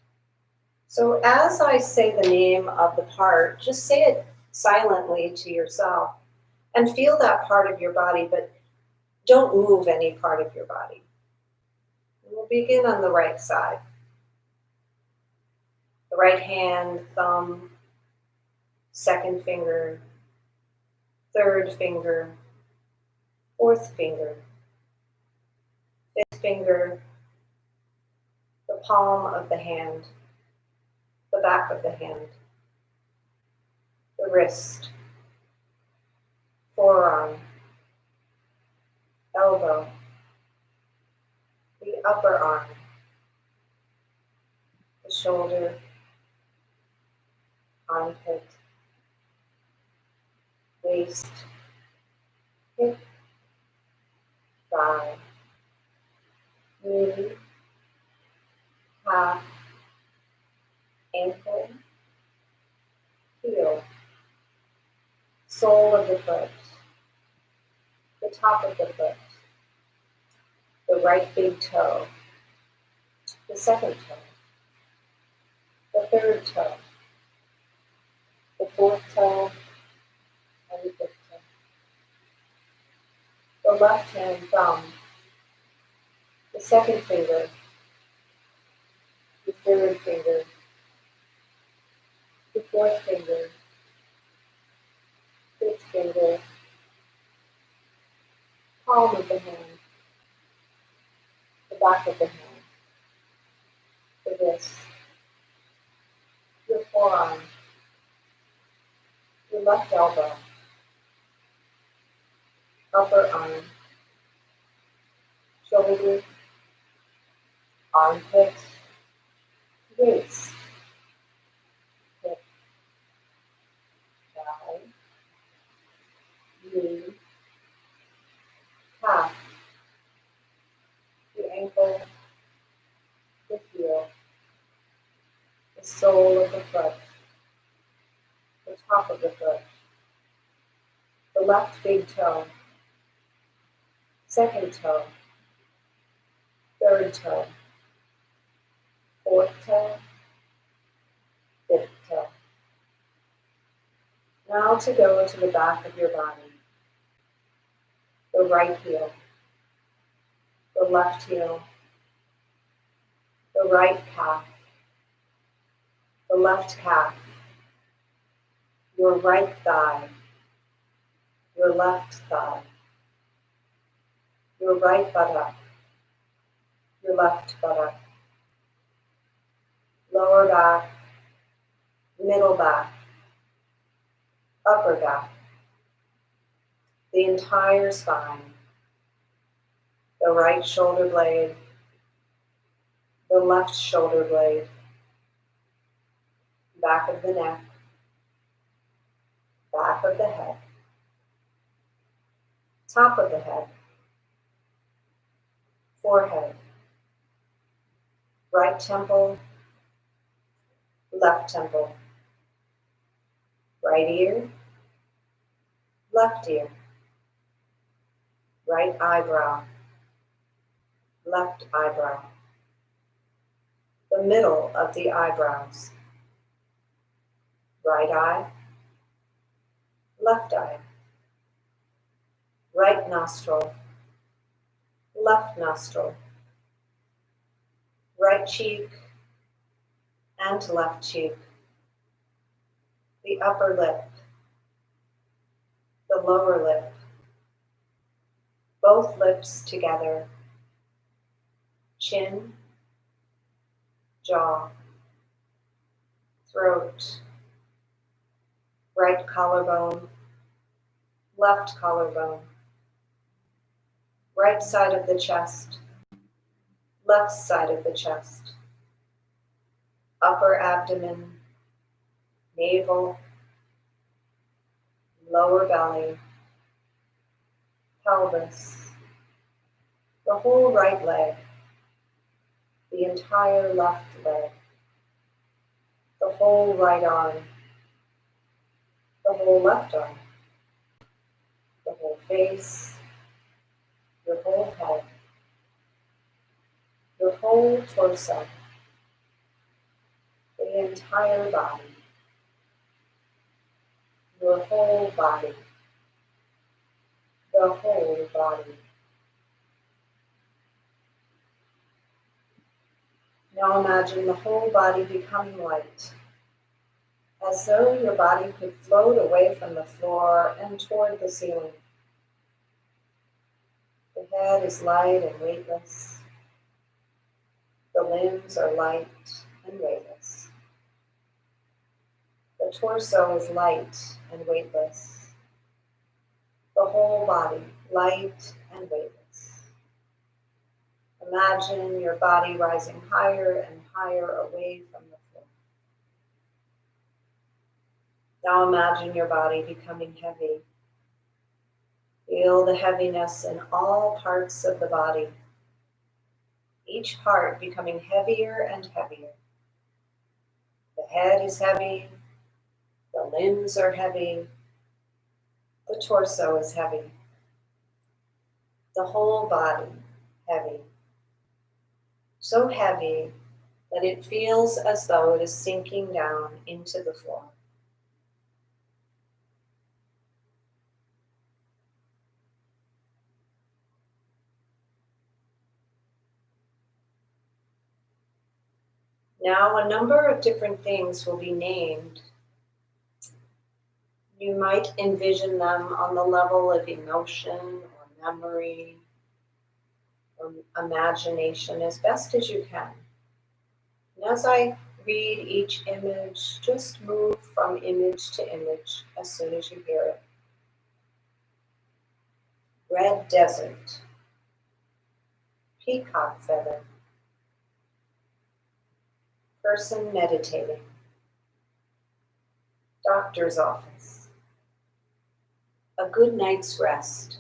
So as I say the name of the part, just say it silently to yourself and feel that part of your body, but don't move any part of your body. And we'll begin on the right side. The right hand, thumb, second finger, third finger, fourth finger, fifth finger, the palm of the hand, the back of the hand, the wrist, forearm, elbow, the upper arm, the shoulder, armpit, waist, hip, thigh, knee, calf, ankle, heel, sole of the foot, the top of the foot, the right big toe, the second toe, the third toe, the fourth toe, and the fifth toe. The left hand thumb, the second finger, the third finger, the fourth finger, fifth finger, palm of the hand, the back of the hand, the wrist, your forearm, your left elbow, upper arm, shoulder, armpit, waist, hip, thigh, knee, calf, the ankle, the heel, the sole of the foot, the top of the foot, the left big toe, second toe, third toe, fourth toe, fifth toe. Now to go to the back of your body. The right heel, the left heel, the right calf, the left calf, your right thigh, your left thigh, your right buttock, your left buttock, lower back, middle back, upper back, the entire spine, the right shoulder blade, the left shoulder blade, back of the neck, back of the head, top of the head, forehead, right temple, left temple, right ear, left ear, right eyebrow, left eyebrow, the middle of the eyebrows, right eye, left eye, right nostril, left nostril, right cheek and left cheek, the upper lip, the lower lip, both lips together, chin, jaw, throat, right collarbone, left collarbone, right side of the chest, left side of the chest, upper abdomen, navel, lower belly, pelvis, the whole right leg, the entire left leg, the whole right arm, the whole left arm, the whole face, your whole head, your whole torso, the entire body, your whole body, the whole body. Now imagine the whole body becoming light, as though your body could float away from the floor and toward the ceiling. The head is light and weightless. The limbs are light and weightless. The torso is light and weightless. The whole body light and weightless. Imagine your body rising higher and higher away from the floor. Now imagine your body becoming heavy. Feel the heaviness in all parts of the body, each part becoming heavier and heavier. The head is heavy, the limbs are heavy, the torso is heavy, the whole body heavy. So heavy that it feels as though it is sinking down into the floor. Now a number of different things will be named. You might envision them on the level of emotion or memory or imagination as best as you can. And as I read each image, just move from image to image as soon as you hear it. Red desert, peacock feather, person meditating, doctor's office, a good night's rest,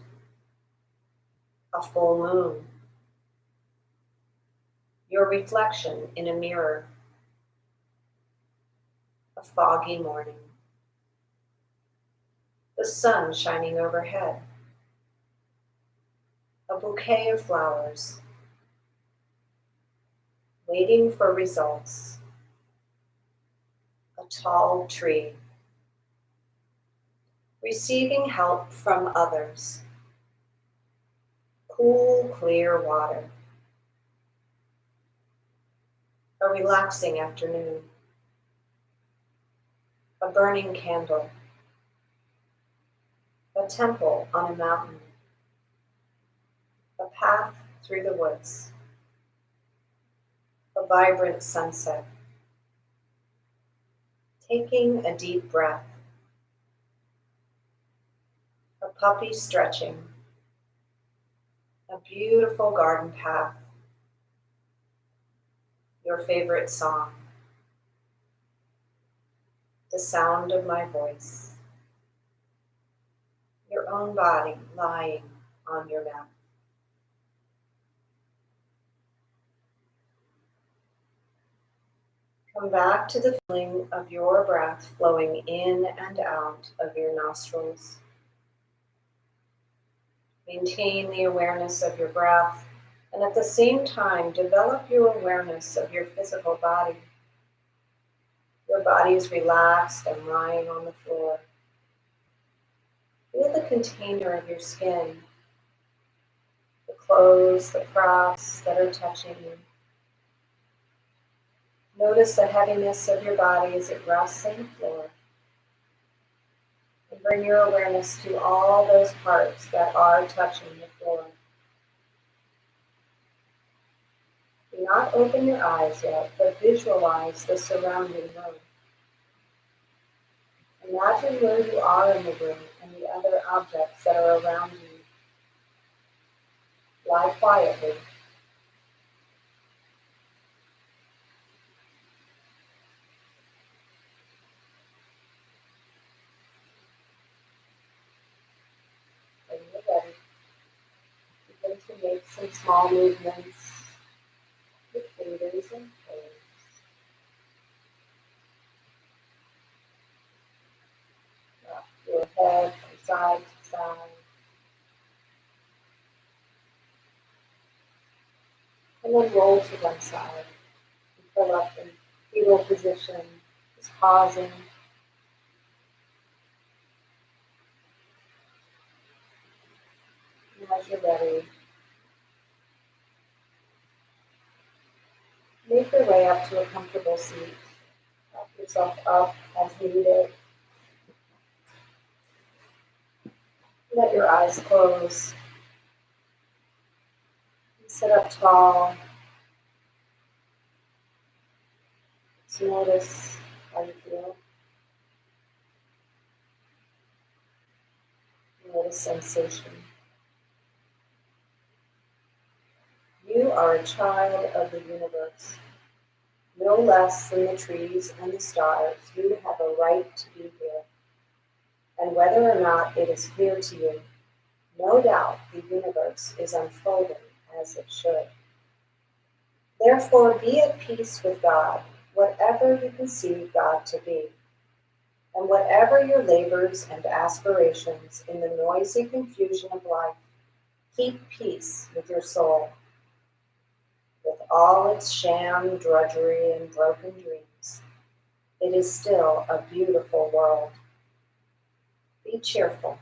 a full moon, your reflection in a mirror, a foggy morning, the sun shining overhead, a bouquet of flowers, waiting for results, a tall tree, receiving help from others, cool, clear water, a relaxing afternoon, a burning candle, a temple on a mountain, a path through the woods, a vibrant sunset, taking a deep breath, a puppy stretching, a beautiful garden path, your favorite song, the sound of my voice, your own body lying on your mat. Come back to the feeling of your breath flowing in and out of your nostrils. Maintain the awareness of your breath, and at the same time, develop your awareness of your physical body. Your body is relaxed and lying on the floor. Feel the container of your skin, the clothes, the props that are touching you. Notice the heaviness of your body as it rests on the floor. And bring your awareness to all those parts that are touching the floor. Do not open your eyes yet, but visualize the surrounding room. Imagine where you are in the room and the other objects that are around you. Lie quietly. When you're ready, begin to make some small movements with fingers and toes. Rock your head from side to side. And then roll to one side. And pull up in fetal position, just pausing. And as you're ready, make your way up to a comfortable seat. Prop yourself up as needed. Let your eyes close. Sit up tall. Just notice how you feel. Notice sensation. You are a child of the universe. No less than the trees and the stars, you have a right to be here. And whether or not it is clear to you, no doubt the universe is unfolding as it should. Therefore, be at peace with God, whatever you conceive God to be. And whatever your labors and aspirations in the noisy confusion of life, keep peace with your soul. With all its sham, drudgery, and broken dreams, it is still a beautiful world. Be cheerful.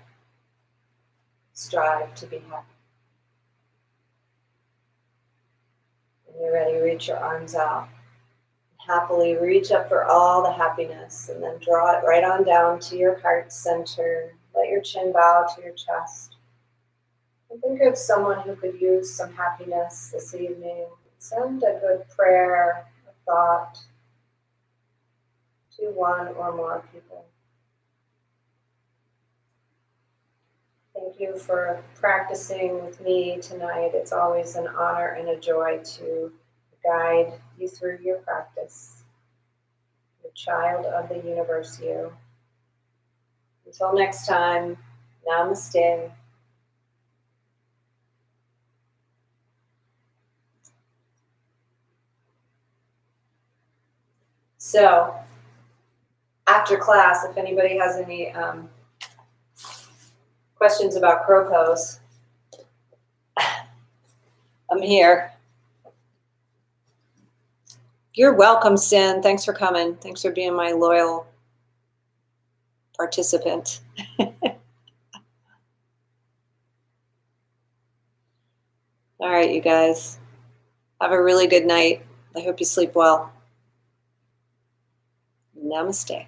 Strive to be happy. When you're ready, reach your arms out. Happily reach up for all the happiness and then draw it right on down to your heart center. Let your chin bow to your chest. And think of someone who could use some happiness this evening. Send a good prayer, a thought to one or more people. Thank you for practicing with me tonight. It's always an honor and a joy to guide you through your practice. Your child of the universe, you. Until next time, namaste. So, after class, if anybody has any questions about crow pose, I'm here. You're welcome, Sin. Thanks for coming. Thanks for being my loyal participant. All right, you guys. Have a really good night. I hope you sleep well. Namaste.